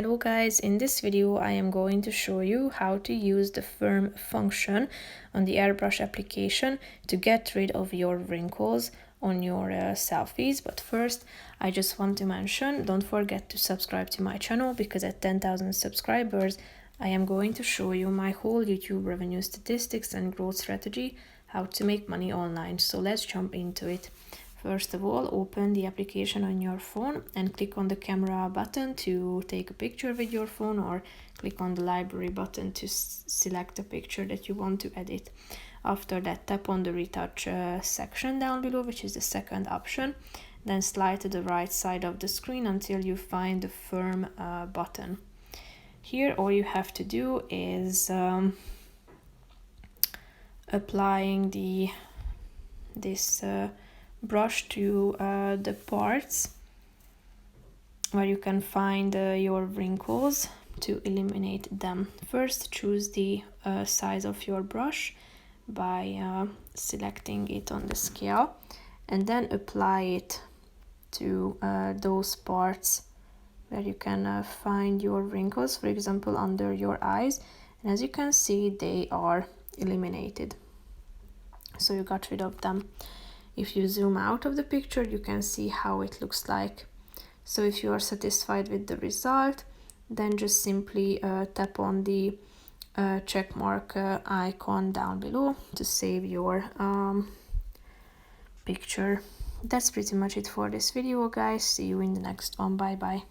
Hello guys, in this video I am going to show you how to use the firm function on the AirBrush application to get rid of your wrinkles on your selfies. But first I just want to mention, don't forget to subscribe to my channel, because at 10,000 subscribers I am going to show you my whole YouTube revenue statistics and growth strategy, how to make money online. So let's jump into it. First of all, open the application on your phone and click on the camera button to take a picture with your phone, or click on the library button to select a picture that you want to edit. After that, tap on the retouch section down below, which is the second option. Then slide to the right side of the screen until you find the firm button. Here all you have to do is applying this brush to the parts where you can find your wrinkles to eliminate them. First, choose the size of your brush by selecting it on the scale, and then apply it to those parts where you can find your wrinkles, for example under your eyes, and as you can see they are eliminated, so you got rid of them. If you zoom out of the picture, you can see how it looks like. So if you are satisfied with the result, then just simply tap on the check mark icon down below to save your picture. That's pretty much it for this video, guys. See you in the next one. Bye bye.